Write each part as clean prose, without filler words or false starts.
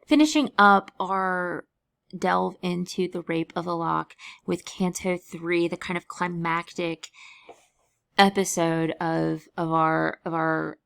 Finishing up our delve into the Rape of the Lock with Canto 3, the kind of climactic episode of our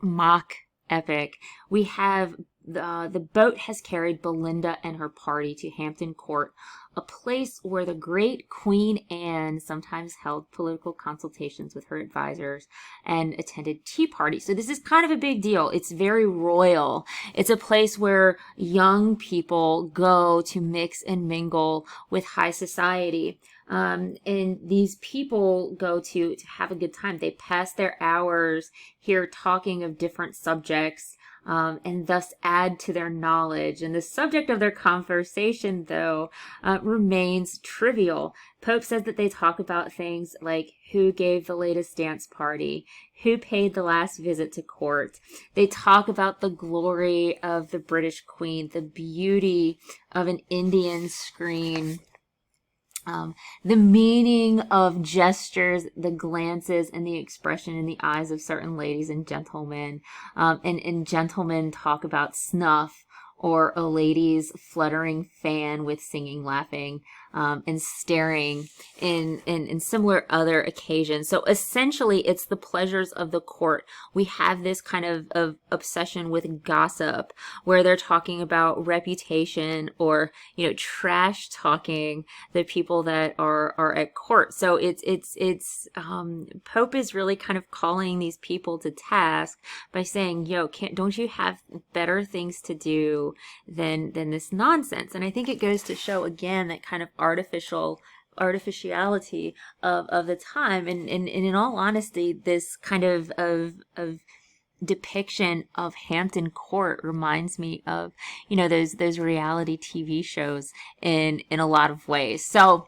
mock epic. We have the boat has carried Belinda and her party to Hampton Court, a place where the great Queen Anne sometimes held political consultations with her advisors and attended tea parties. So this is kind of a big deal. It's very royal. It's a place where young people go to mix and mingle with high society. And these people go to have a good time. They pass their hours here talking of different subjects, and thus add to their knowledge. And the subject of their conversation, though, remains trivial. Pope says that they talk about things like who gave the latest dance party, who paid the last visit to court. They talk about the glory of the British Queen, the beauty of an Indian screen, the meaning of gestures, the glances, and the expression in the eyes of certain ladies and gentlemen. And gentlemen talk about snuff or a lady's fluttering fan with singing, laughing, and staring in similar other occasions. So essentially, it's the pleasures of the court. We have this kind of obsession with gossip where they're talking about reputation or, trash talking the people that are at court. So it's Pope is really kind of calling these people to task by saying, don't you have better things to do than this nonsense? And I think it goes to show again that kind of artificiality of the time, and in all honesty, this kind of depiction of Hampton Court reminds me of those reality TV shows in a lot of ways. So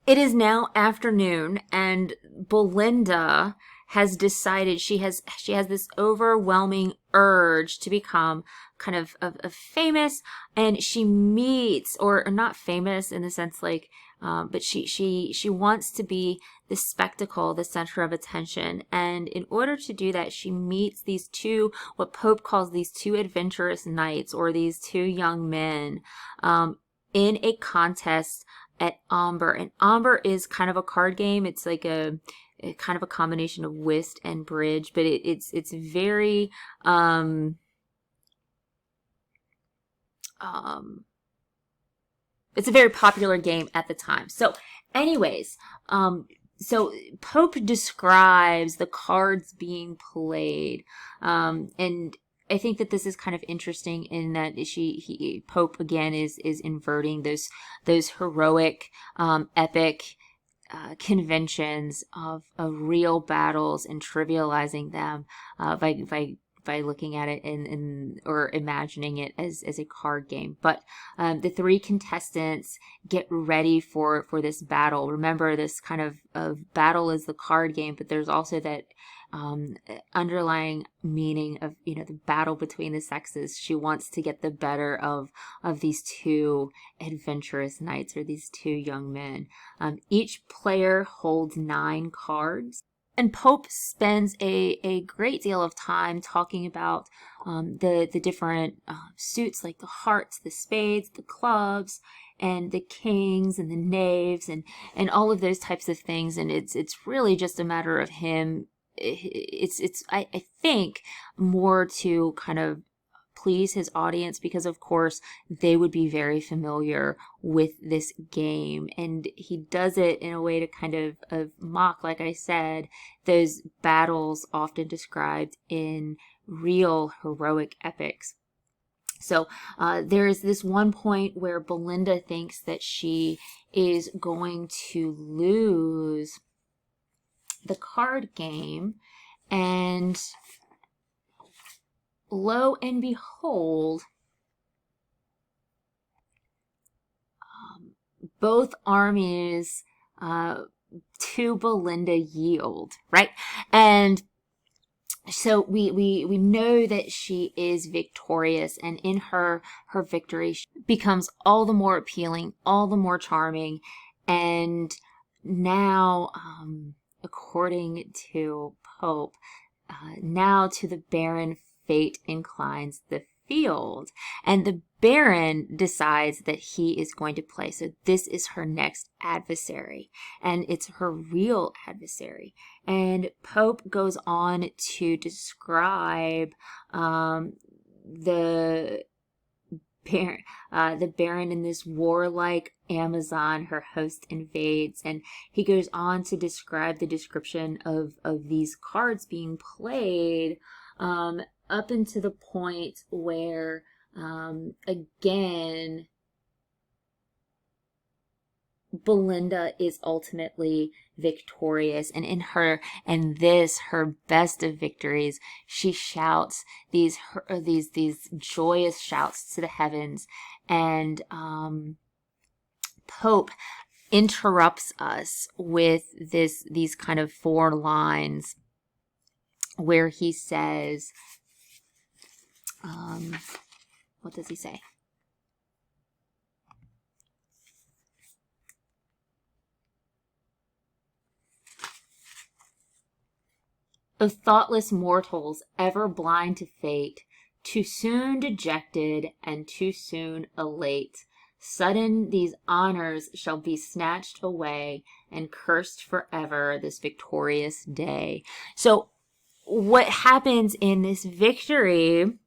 it is now afternoon, and Belinda has decided she has this overwhelming urge to become kind of famous, and she meets, or not famous in the sense like, but she wants to be the spectacle, the center of attention. And in order to do that, she meets these two, what Pope calls these two adventurous knights, or these two young men, in a contest at Amber. And Amber is kind of a card game. It's like a kind of a combination of whist and bridge, but it's very it's a very popular game at the time. So anyways, so Pope describes the cards being played, and I think that this is kind of interesting in that Pope again is inverting those heroic, epic conventions of real battles and trivializing them by looking at it or imagining it as a card game. But the three contestants get ready for this battle. Remember, this kind of battle is the card game, but there's also that underlying meaning of the battle between the sexes. She wants to get the better of these two adventurous knights, or these two young men. Each player holds 9 cards. And Pope spends a great deal of time talking about the different suits, like the hearts, the spades, the clubs, and the kings and the knaves, and all of those types of things. And it's really just a matter of him. I think more to kind of please his audience, because of course they would be very familiar with this game, and he does it in a way to kind of mock, like I said, those battles often described in real heroic epics. So there is this one point where Belinda thinks that she is going to lose the card game, and lo and behold, both armies to Belinda yield, right? And so we know that she is victorious, and in her victory, she becomes all the more appealing, all the more charming, and now, according to Pope, now to the barren fate inclines the field. And the Baron decides that he is going to play. So this is her next adversary, and it's her real adversary. And Pope goes on to describe the Baron in this warlike Amazon her host invades, and he goes on to describe the description of these cards being played, up into the point where again Belinda is ultimately victorious, and in her best of victories, she shouts these joyous shouts to the heavens, and Pope interrupts us with these kind of 4 lines where he says, what does he say? O thoughtless mortals, ever blind to fate, too soon dejected and too soon elate, sudden these honors shall be snatched away, and cursed forever this victorious day. So what happens in this victory,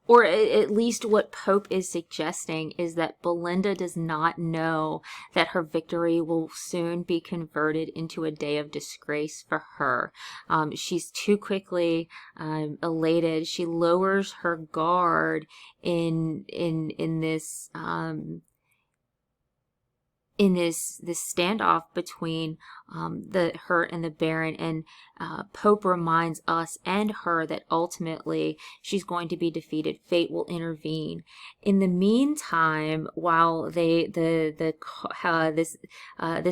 or at least what Pope is suggesting, is that Belinda does not know that her victory will soon be converted into a day of disgrace for her. She's too quickly elated. She lowers her guard in this this standoff between her and the Baron, and Pope reminds us and her that ultimately she's going to be defeated. Fate will intervene. In the meantime, while this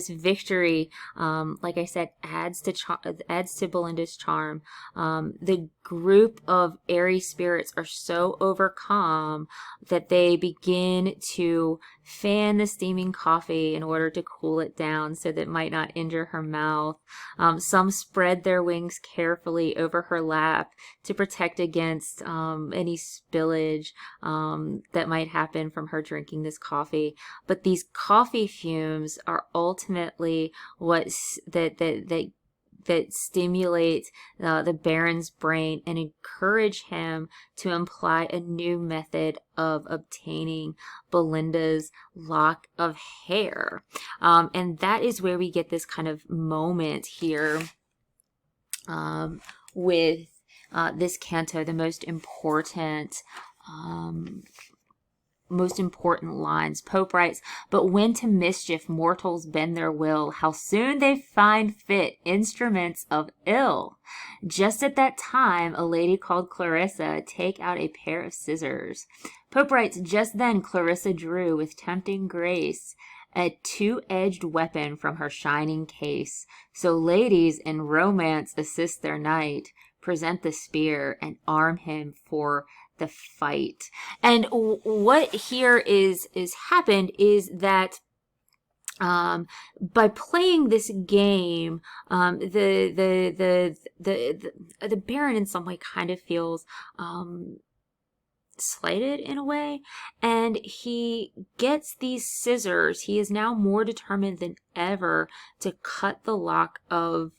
victory, like I said, adds to Belinda's charm, the group of airy spirits are so overcome that they begin to fan the steaming coffee in order to cool it down so that it might not injure her mouth. Some spread their wings carefully over her lap to protect against any spillage that might happen from her drinking this coffee. But these coffee fumes are ultimately what that stimulate the Baron's brain and encourage him to imply a new method of obtaining Belinda's lock of hair. And that is where we get this kind of moment here with this canto, the most important lines. Pope writes, "But when to mischief mortals bend their will, how soon they find fit instruments of ill. Just at that time, a lady called Clarissa take out a pair of scissors." Pope writes, "Just then Clarissa drew with tempting grace a 2-edged weapon from her shining case. So ladies in romance assist their knight, present the spear and arm him for the fight." And what here is happened is that by playing this game, the Baron in some way kind of feels slighted in a way, and he gets these scissors. He is now more determined than ever to cut the lock of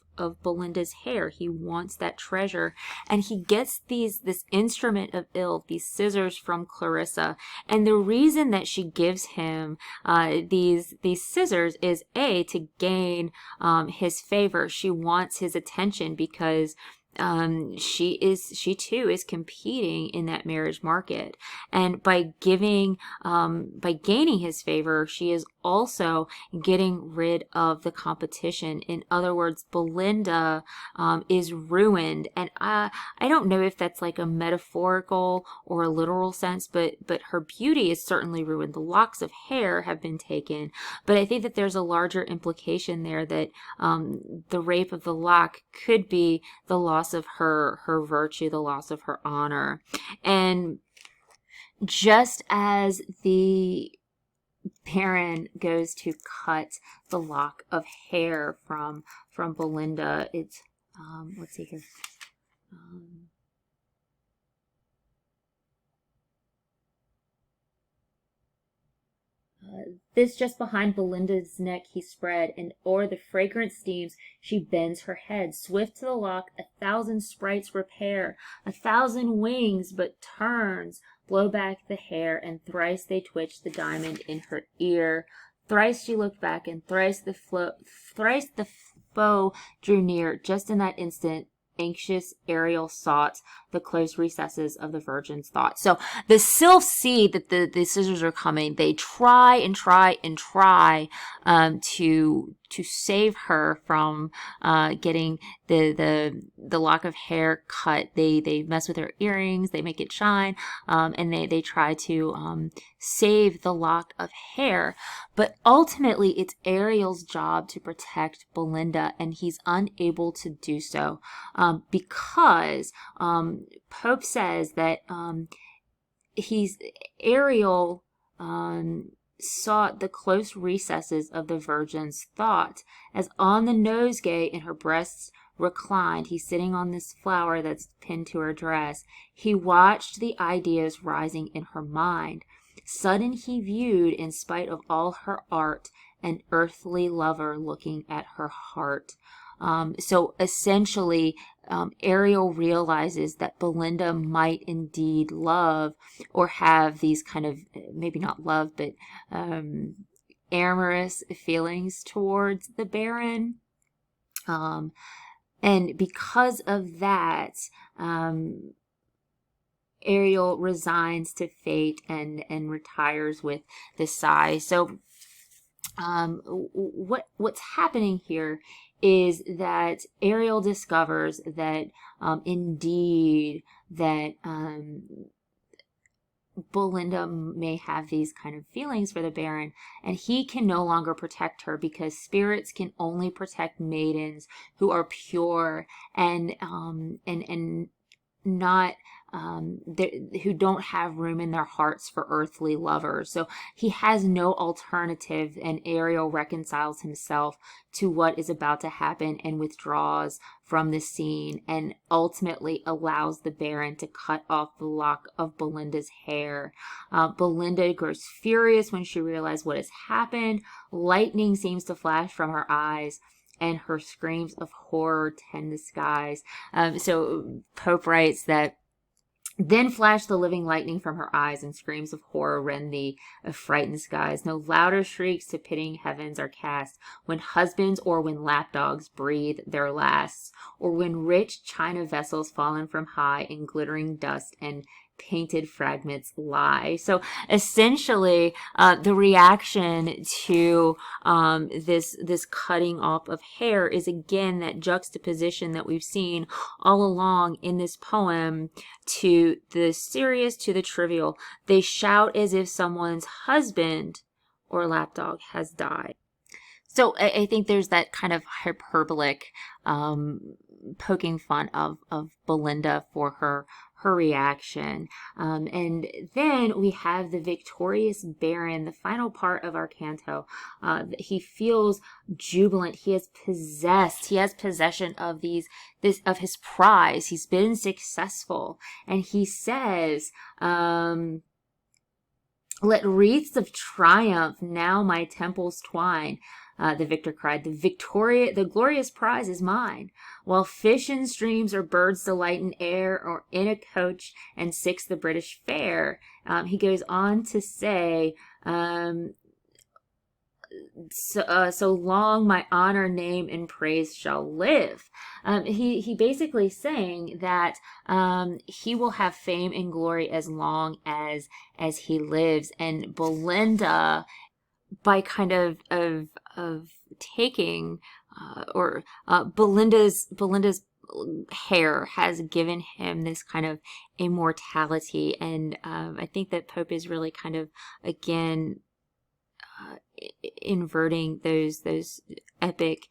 Belinda's hair. He wants that treasure, and he gets this instrument of ill, these scissors, from Clarissa. And the reason that she gives him these scissors is to gain his favor. She wants his attention because she too is competing in that marriage market, and by gaining his favor, she is also getting rid of the competition. In other words, Belinda is ruined, and I don't know if that's like a metaphorical or a literal sense, but her beauty is certainly ruined. The locks of hair have been taken, but I think that there's a larger implication there that the rape of the lock could be the loss of her virtue, the loss of her honor. And just as the Baron goes to cut the lock of hair from Belinda, it's let's see here. This just behind Belinda's neck he spread, and o'er the fragrant steams she bends her head. Swift to the lock 1,000 sprites repair, 1,000 wings but turns, blow back the hair, and thrice they twitch the diamond in her ear. Thrice she looked back, and thrice the foe drew near. Just in that instant, anxious Ariel sought the close recesses of the virgin's thought. So the sylphs see that the scissors are coming. They try and try and try to save her from getting the lock of hair cut. They mess with her earrings. They make it shine, and they try to save the lock of hair. But ultimately, it's Ariel's job to protect Belinda, and he's unable to do so because Pope says that Ariel sought the close recesses of the virgin's thought, as on the nosegay in her breasts reclined. He's sitting on this flower that's pinned to her dress. He watched the ideas rising in her mind. Sudden he viewed, in spite of all her art, an earthly lover looking at her heart. So essentially, Ariel realizes that Belinda might indeed love, or have these kind of, maybe not love, but amorous feelings towards the Baron. And because of that, Ariel resigns to fate and retires with the sigh. So what's happening here is that Ariel discovers that indeed that Belinda may have these kind of feelings for the Baron, and he can no longer protect her, because spirits can only protect maidens who are pure and not who don't have room in their hearts for earthly lovers. So he has no alternative, and Ariel reconciles himself to what is about to happen and withdraws from the scene, and ultimately allows the Baron to cut off the lock of Belinda's hair. Belinda grows furious when she realizes what has happened. Lightning seems to flash from her eyes, and her screams of horror tend the skies. So Pope writes that, then flashed the living lightning from her eyes, and screams of horror rend the affrighted skies. No louder shrieks to pitying heavens are cast, when husbands or when lapdogs breathe their last, or when rich china vessels fallen from high in glittering dust and painted fragments lie. So essentially, the reaction to this cutting off of hair is again that juxtaposition that we've seen all along in this poem, to the serious to the trivial. They shout as if someone's husband or lapdog has died. So I think there's that kind of hyperbolic poking fun of Belinda for her reaction. And then we have the victorious Baron, the final part of our canto. He feels jubilant. He has possession of of his prize. He's been successful. And he says, let wreaths of triumph now my temples twine. The victor cried, the glorious prize is mine. While fish in streams or birds delight in air, or in a coach and six the British fair. He goes on to say, so long my honor, name, and praise shall live. He basically saying that he will have fame and glory as long as he lives. And Belinda, by kind of taking Belinda's hair, has given him this kind of immortality. And I think that Pope is really kind of again inverting those epic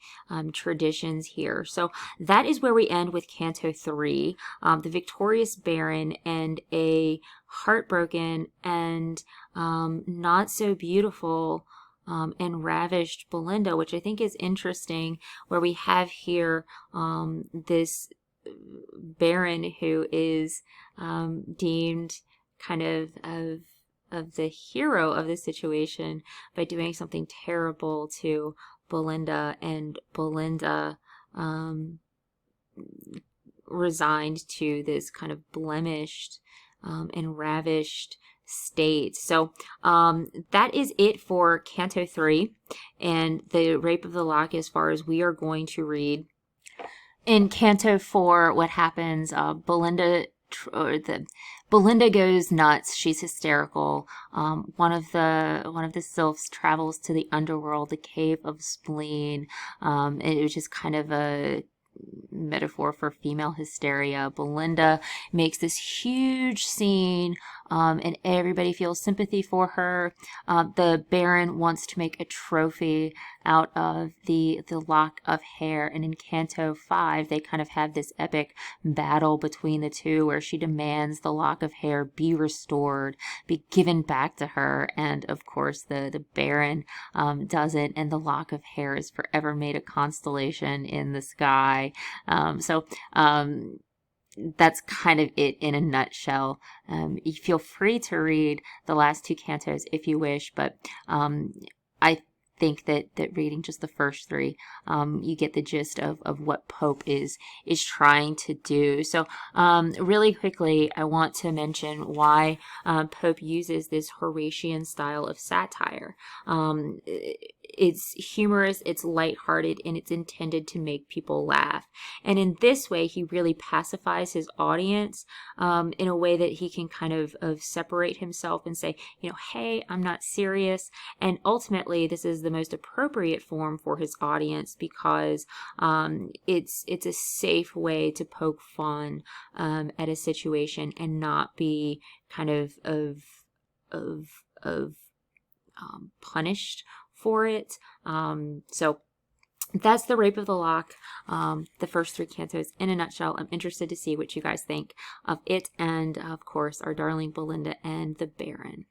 traditions here. So that is where we end with Canto 3, the victorious Baron and a heartbroken and not so beautiful and ravished Belinda, which I think is interesting, where we have here this Baron who is deemed kind of the hero of the situation by doing something terrible to Belinda, and Belinda resigned to this kind of blemished and ravished state. So that is it for Canto 3 and the Rape of the Lock as far as we are going to read. In Canto 4, what happens, Belinda goes nuts. She's hysterical. One of the sylphs travels to the underworld, the Cave of Spleen. It was just kind of a metaphor for female hysteria. Belinda makes this huge scene, and everybody feels sympathy for her. The Baron wants to make a trophy out of the lock of hair, and in Canto 5 they kind of have this epic battle between the two where she demands the lock of hair be restored, be given back to her, and of course the Baron doesn't, and the lock of hair is forever made a constellation in the sky. That's kind of it in a nutshell. You feel free to read the last two cantos if you wish, but I think that reading just the first three, you get the gist of what Pope is trying to do. So really quickly, I want to mention why Pope uses this Horatian style of satire. It's humorous, it's lighthearted, and it's intended to make people laugh. And in this way, he really pacifies his audience in a way that he can kind of separate himself and say, hey, I'm not serious. And ultimately, this is the most appropriate form for his audience because it's a safe way to poke fun at a situation and not be kind of punished for it. So that's the Rape of the Lock, the first three cantos in a nutshell. I'm interested to see what you guys think of it and, of course, our darling Belinda and the Baron.